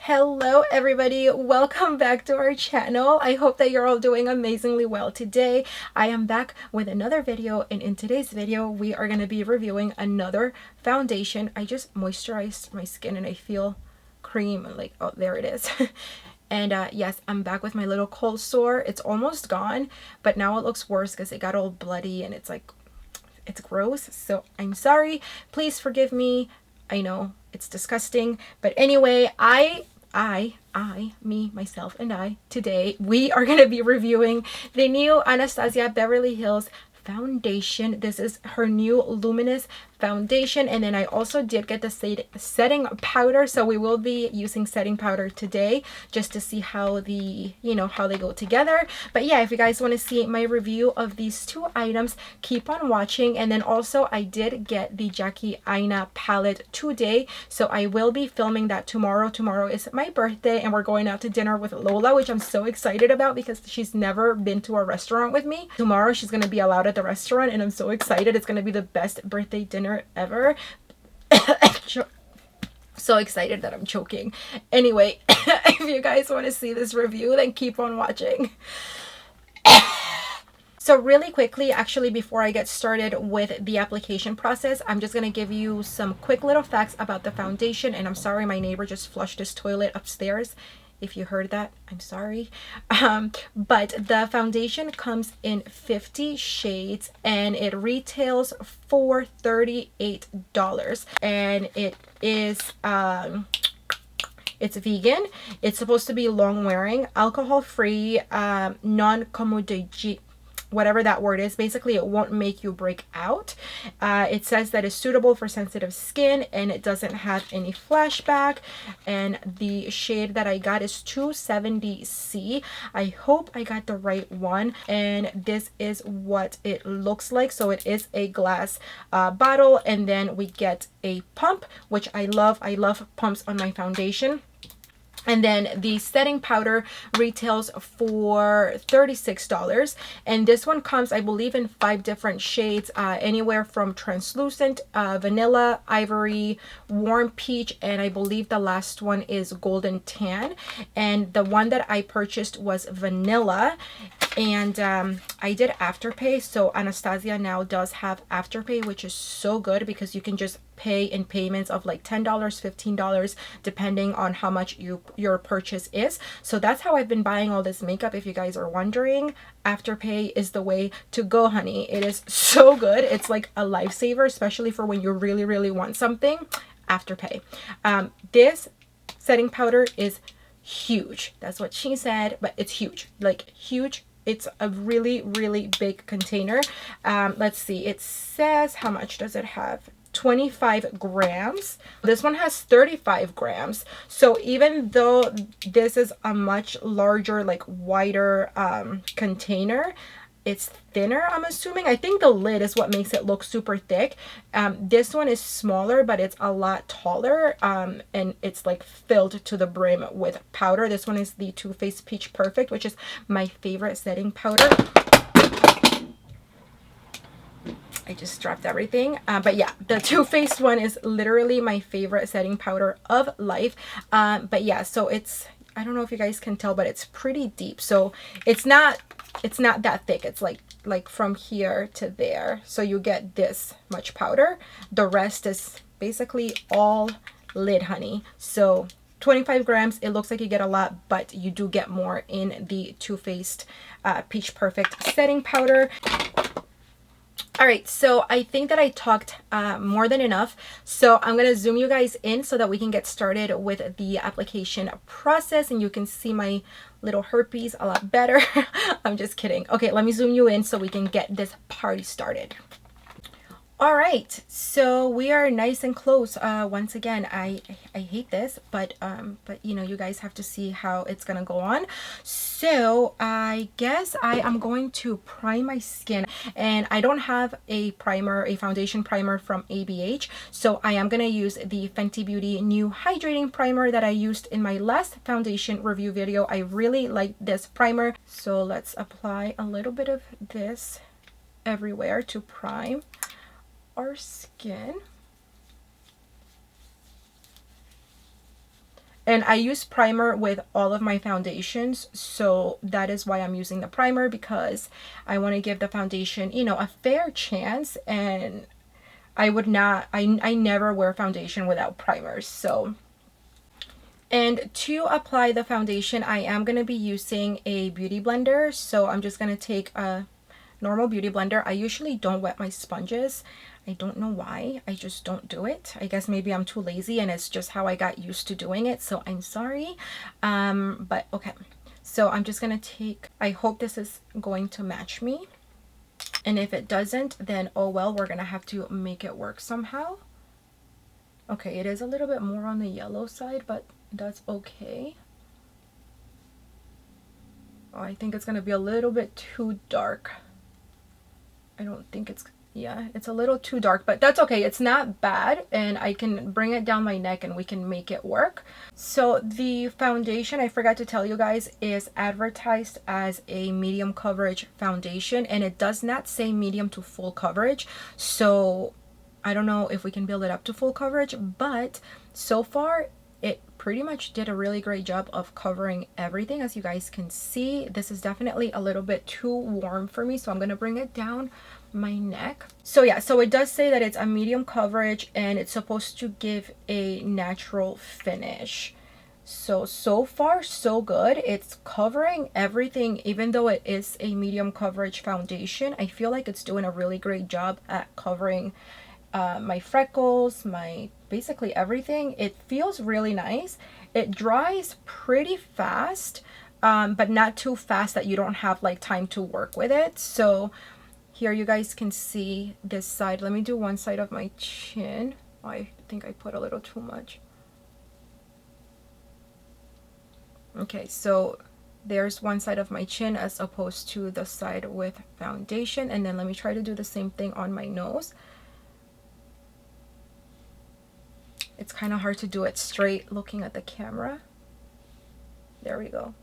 Hello everybody, welcome back to our channel. I hope that you're all doing amazingly well today. I am back with another video, and in today's video we are going to be reviewing another foundation. I just moisturized my skin and I feel cream, like, oh, there it is. And yes, I'm back with my little cold sore. It's almost gone, but now it looks worse because it got all bloody and it's like, it's gross. So I'm sorry, please forgive me. I know it's disgusting, but anyway, me, myself, and I, today, we are going to be reviewing the new Anastasia Beverly Hills foundation. This is her new Luminous foundation, and then I also did get the setting powder, so we will be using setting powder today just to see how how they go together. But yeah, if you guys want to see my review of these two items, keep on watching. And then also I did get the Jackie Aina palette today, so I will be filming that tomorrow. Tomorrow is my birthday and we're going out to dinner with Lola, which I'm so excited about because she's never been to a restaurant with me. Tomorrow she's going to be allowed at the restaurant and I'm so excited. It's going to be the best birthday dinner ever. So excited that I'm choking. Anyway, if you guys want to see this review, then keep on watching. So really quickly, actually, before I get started with the application process, I'm just going to give you some quick little facts about the foundation. And I'm sorry, my neighbor just flushed his toilet upstairs. If you heard that, I'm sorry. But the foundation comes in 50 shades and it retails for $38. And it is it's vegan. It's supposed to be long wearing, alcohol free, non-comedogenic, whatever that word is. Basically, it won't make you break out. It says that it's suitable for sensitive skin and it doesn't have any flashback. And the shade that I got is 270C. I hope I got the right one. And this is what it looks like. So it is a glass bottle, and then we get a pump, which I love. I love pumps on my foundation. And then the setting powder retails for $36. And this one comes, I believe, in 5 different shades, anywhere from translucent, vanilla, ivory, warm peach, and I believe the last one is golden tan. And the one that I purchased was vanilla. And I did Afterpay, so Anastasia now does have Afterpay, which is so good because you can just pay in payments of like $10, $15, depending on how much your purchase is. So that's how I've been buying all this makeup. If you guys are wondering, Afterpay is the way to go, honey. It is so good. It's like a lifesaver, especially for when you really, really want something. Afterpay. This setting powder is huge. That's what she said, but it's huge, like huge. It's a really, really big container. Let's see, it says, how much does it have? 25 grams. This one has 35 grams. So even though this is a much larger, like wider container, it's thinner, I'm assuming. I think the lid is what makes it look super thick. This one is smaller, but it's a lot taller, and it's like filled to the brim with powder. This one is the Too Faced Peach Perfect, which is my favorite setting powder. I just dropped everything. But yeah, the Too Faced one is literally my favorite setting powder of life. But yeah, so it's, I don't know if you guys can tell, but it's pretty deep. So it's not that thick. It's like from here to there. So you get this much powder. The rest is basically all lid, honey. So 25 grams. It looks like you get a lot, but you do get more in the Too Faced Peach Perfect setting powder. All right, so I think that I talked more than enough. So I'm going to zoom you guys in so that we can get started with the application process and you can see my little herpes a lot better. I'm just kidding. Okay, let me zoom you in so we can get this party started. All right, so we are nice and close. Once again, I hate this, but you know, you guys have to see how it's gonna go on. So I guess I am going to prime my skin, and I don't have a primer, a foundation primer from ABH, so I am gonna use the Fenty Beauty new hydrating primer that I used in my last foundation review video. I really like this primer, so let's apply a little bit of this everywhere to prime our skin. And I use primer with all of my foundations, so that is why I'm using the primer, because I want to give the foundation, you know, a fair chance. And I would not, I never wear foundation without primers. So, and to apply the foundation, I am going to be using a beauty blender. So I'm just going to take a normal beauty blender. I usually don't wet my sponges. I don't know why. I just don't do it. I guess maybe I'm too lazy and it's just how I got used to doing it. So I'm sorry. But okay. So I'm just going to take, I hope this is going to match me. And if it doesn't, then oh well, we're going to have to make it work somehow. Okay, it is a little bit more on the yellow side, but that's okay. Oh, I think it's going to be a little bit too dark. I don't think it's, yeah, it's a little too dark, but that's okay. It's not bad, and I can bring it down my neck and we can make it work. So the foundation, I forgot to tell you guys, is advertised as a medium coverage foundation, and it does not say medium to full coverage. So I don't know if we can build it up to full coverage, but so far it pretty much did a really great job of covering everything. As you guys can see, this is definitely a little bit too warm for me, so I'm going to bring it down my neck. So yeah, so it does say that it's a medium coverage and it's supposed to give a natural finish. So far so good. It's covering everything. Even though it is a medium coverage foundation, I feel like it's doing a really great job at covering my freckles, my basically everything. It feels really nice. It dries pretty fast, but not too fast that you don't have like time to work with it. So here you guys can see this side. Let me do one side of my chin. Oh, I think I put a little too much. Okay, so there's one side of my chin as opposed to the side with foundation. And then let me try to do the same thing on my nose. It's kind of hard to do it straight looking at the camera. There we go.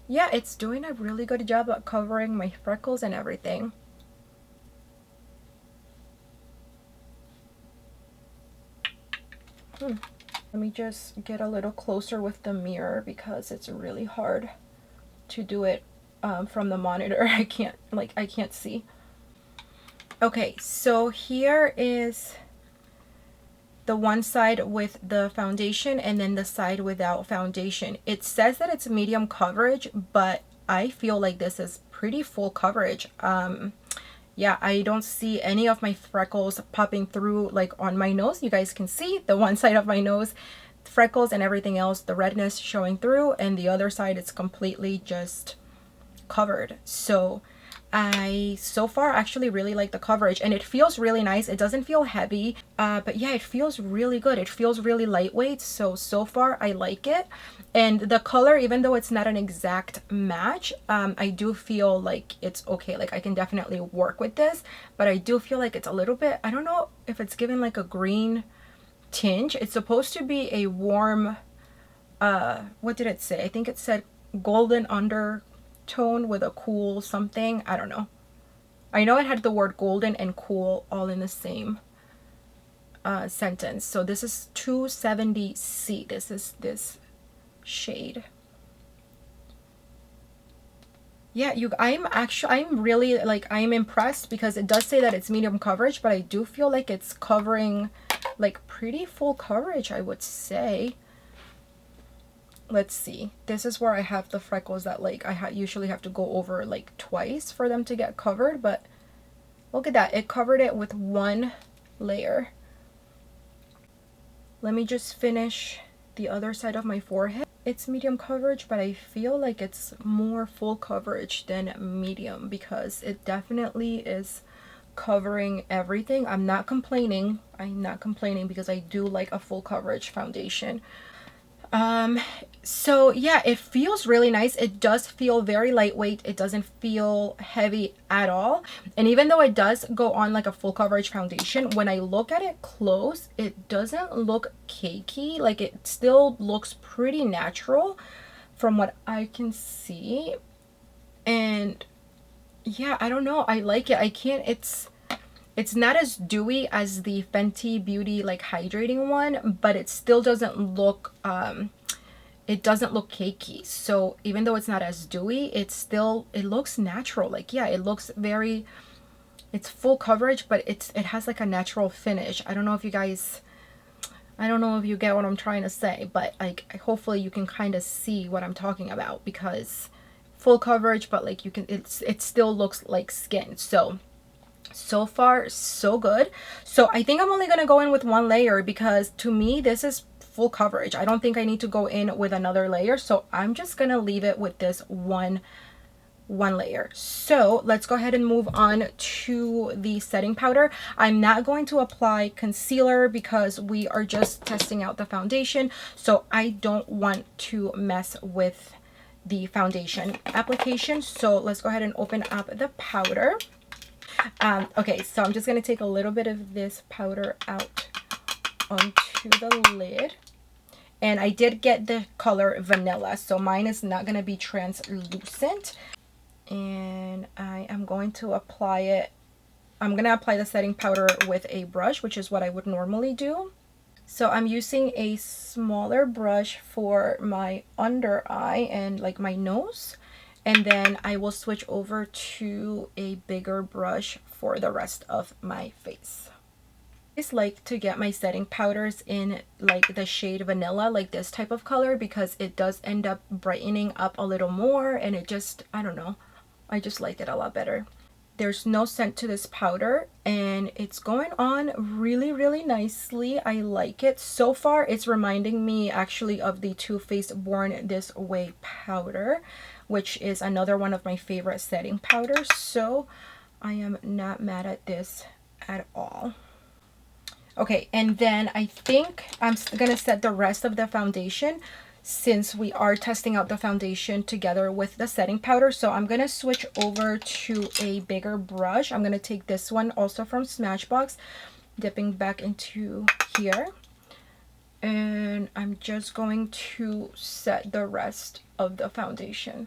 Yeah, it's doing a really good job at covering my freckles and everything. Let me just get a little closer with the mirror because it's really hard to do it from the monitor. I can't see. Okay, so here is the one side with the foundation and then the side without foundation. It says that it's medium coverage, but I feel like this is pretty full coverage. Yeah, I don't see any of my freckles popping through like on my nose. You guys can see the one side of my nose, freckles and everything else, the redness showing through, and the other side it's completely just covered. So I so far actually really like the coverage, and it feels really nice. It doesn't feel heavy, but yeah, it feels really good. It feels really lightweight. So far I like it. And the color, even though it's not an exact match, I do feel like it's okay. Like I can definitely work with this, but I do feel like it's a little bit, I don't know if it's given like a green tinge. It's supposed to be a warm, what did it say? I think it said golden undertone with a cool something. I don't know. I know it had the word golden and cool all in the same sentence. So this is 270C. This is this shade. Yeah, I'm really like, I'm impressed because it does say that it's medium coverage, but I do feel like it's covering like pretty full coverage, I would say. Let's see. This is where I have the freckles that like I usually have to go over like twice for them to get covered, but look at that. It covered it with one layer. Let me just finish the other side of my forehead. It's medium coverage, but I feel like it's more full coverage than medium because it definitely is covering everything. I'm not complaining. I'm not complaining because I do like a full coverage foundation. So yeah, it feels really nice. It does feel very lightweight. It doesn't feel heavy at all. And even though it does go on like a full coverage foundation, when I look at it close, it doesn't look cakey. Like it still looks pretty natural from what I can see. And yeah, I don't know. I like it. I can't, it's not as dewy as the Fenty Beauty like hydrating one, but it still doesn't look it doesn't look cakey. So even though it's not as dewy, it looks natural. Like, yeah, it looks very, it's full coverage, but it has like a natural finish. I don't know if you guys, I don't know if you get what I'm trying to say, but like hopefully you can kind of see what I'm talking about, because full coverage, but like you can, it still looks like skin. So far so good. So I think I'm only gonna go in with one layer, because to me this is full coverage. I don't think I need to go in with another layer, so I'm just gonna leave it with this one layer. So let's go ahead and move on to the setting powder. I'm not going to apply concealer because we are just testing out the foundation, so I don't want to mess with the foundation application. So let's go ahead and open up the powder. Okay, so I'm just going to take a little bit of this powder out onto the lid. And I did get the color vanilla, so mine is not going to be translucent. And I am going to apply it. I'm going to apply the setting powder with a brush, which is what I would normally do. So I'm using a smaller brush for my under eye and like my nose. And then I will switch over to a bigger brush for the rest of my face. I just like to get my setting powders in like the shade vanilla, like this type of color, because it does end up brightening up a little more, and it just, I don't know, I just like it a lot better. There's no scent to this powder, and it's going on really, really nicely. I like it. So far, it's reminding me actually of the Too Faced Born This Way powder, which is another one of my favorite setting powders. So I am not mad at this at all. Okay, and then I think I'm gonna set the rest of the foundation, since we are testing out the foundation together with the setting powder. So I'm going to switch over to a bigger brush. I'm going to take this one also from Smashbox, dipping back into here. And I'm just going to set the rest of the foundation.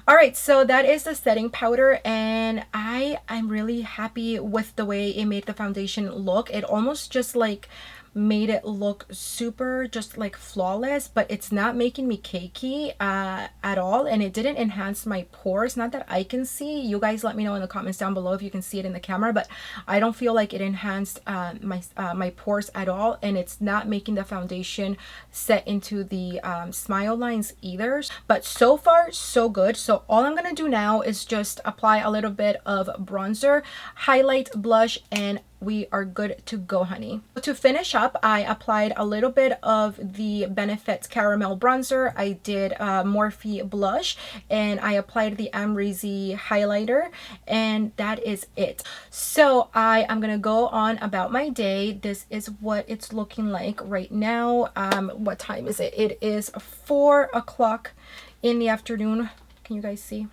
Alright, so that is the setting powder, and I'm really happy with the way it made the foundation look. It almost just like made it look super just like flawless, but it's not making me cakey at all, and it didn't enhance my pores, not that I can see. You guys let me know in the comments down below if you can see it in the camera, but I don't feel like it enhanced my pores at all, and it's not making the foundation set into the smile lines either. But so far so good. So all I'm gonna do now is just apply a little bit of bronzer, highlight, blush, and we are good to go, honey. To finish up, I applied a little bit of the Benefit Caramel Bronzer. I did Morphe blush, and I applied the Amrezy highlighter, and that is it. So I am gonna go on about my day. This is what it's looking like right now. What time is it? It is 4 o'clock in the afternoon. Can you guys see?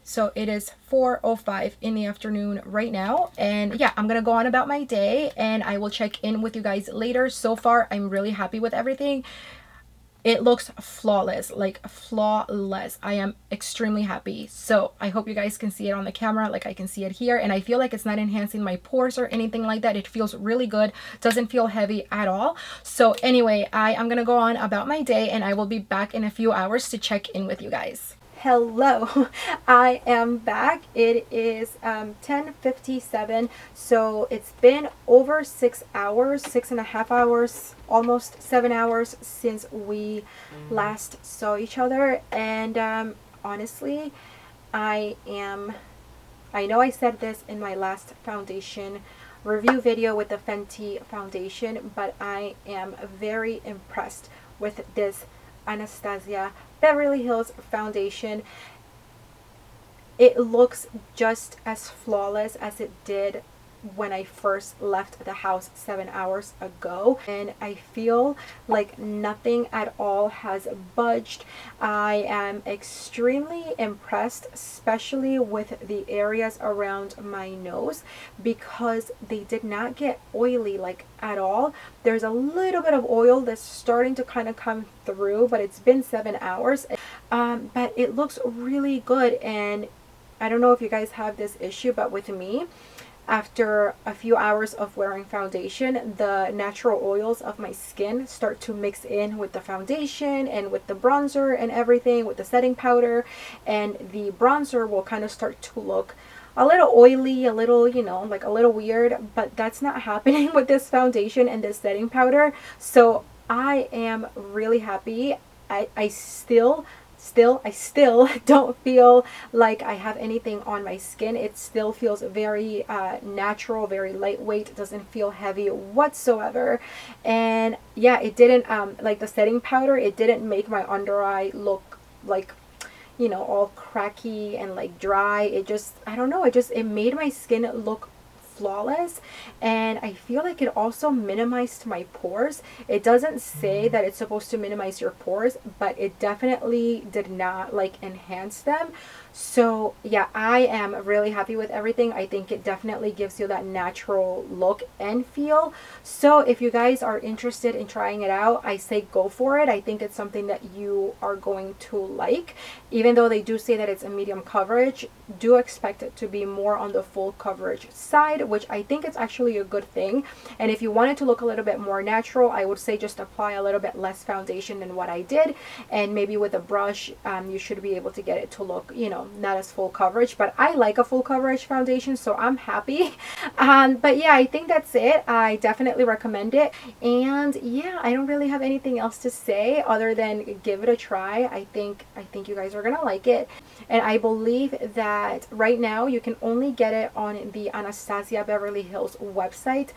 So it is 4:05 in the afternoon right now, and yeah, I'm gonna go on about my day, and I will check in with you guys later. So far, I'm really happy with everything. It looks flawless, like flawless. I am extremely happy. So I hope you guys can see it on the camera like I can see it here, and I feel like it's not enhancing my pores or anything like that. It feels really good, doesn't feel heavy at all. So anyway, I am gonna go on about my day, and I will be back in a few hours to check in with you guys. Hello, I am back. It is 10:57, so it's been over 6 hours, 6.5 hours, almost 7 hours since we last saw each other. And honestly, I know I said this in my last foundation review video with the Fenty foundation, but I am very impressed with this Anastasia Beverly Hills foundation. It looks just as flawless as it did when I first left the house 7 hours ago, and I feel like nothing at all has budged. I am extremely impressed, especially with the areas around my nose, because they did not get oily like at all. There's a little bit of oil that's starting to kind of come through, but it's been 7 hours. But it looks really good, and I don't know if you guys have this issue, but with me, after a few hours of wearing foundation, the natural oils of my skin start to mix in with the foundation and with the bronzer and everything, with the setting powder, and the bronzer will kind of start to look a little oily, a little, you know, like a little weird, but that's not happening with this foundation and this setting powder. So I am really happy. I still don't feel like I have anything on my skin. It still feels very natural, very lightweight. It doesn't feel heavy whatsoever. And yeah, it didn't like the setting powder, it didn't make my under eye look like, you know, all cracky and like dry. It just, I don't know, it made my skin look flawless. And I feel like it also minimized my pores. It doesn't say that it's supposed to minimize your pores, but it definitely did not like enhance them. So yeah, I am really happy with everything. I think it definitely gives you that natural look and feel. So if you guys are interested in trying it out, I say go for it. I think it's something that you are going to like. Even though they do say that it's a medium coverage, do expect it to be more on the full coverage side, which I think it's actually a good thing. And if you want it to look a little bit more natural, I would say just apply a little bit less foundation than what I did, and maybe with a brush you should be able to get it to look, you know, not as full coverage. But I like a full coverage foundation, so I'm happy. But yeah, I think that's it. I definitely recommend it. And yeah, I don't really have anything else to say other than give it a try. I think you guys are gonna like it. And I believe that right now you can only get it on the Anastasia Beverly Hills website,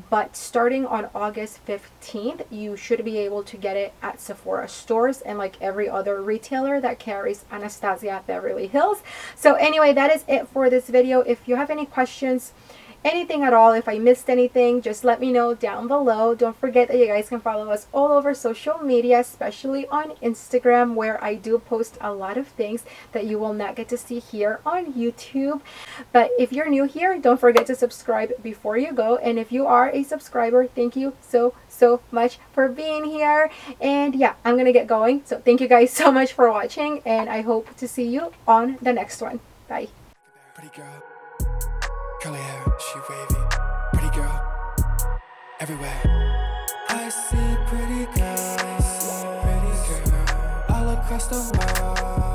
but starting on August 15th you should be able to get it at Sephora stores and like every other retailer that carries Anastasia Beverly Hills. So anyway, that is it for this video. If you have any questions, anything at all, if I missed anything, just let me know down below. Don't forget that you guys can follow us all over social media, especially on Instagram, where I do post a lot of things that you will not get to see here on YouTube. But if you're new here, don't forget to subscribe before you go. And if you are a subscriber, thank you so much for being here. And yeah, I'm gonna get going. So thank you guys so much for watching, and I hope to see you on the next one. Bye. Pretty girl. Curly hair, she wavy. Pretty girl, everywhere. I see pretty girl, all across the world.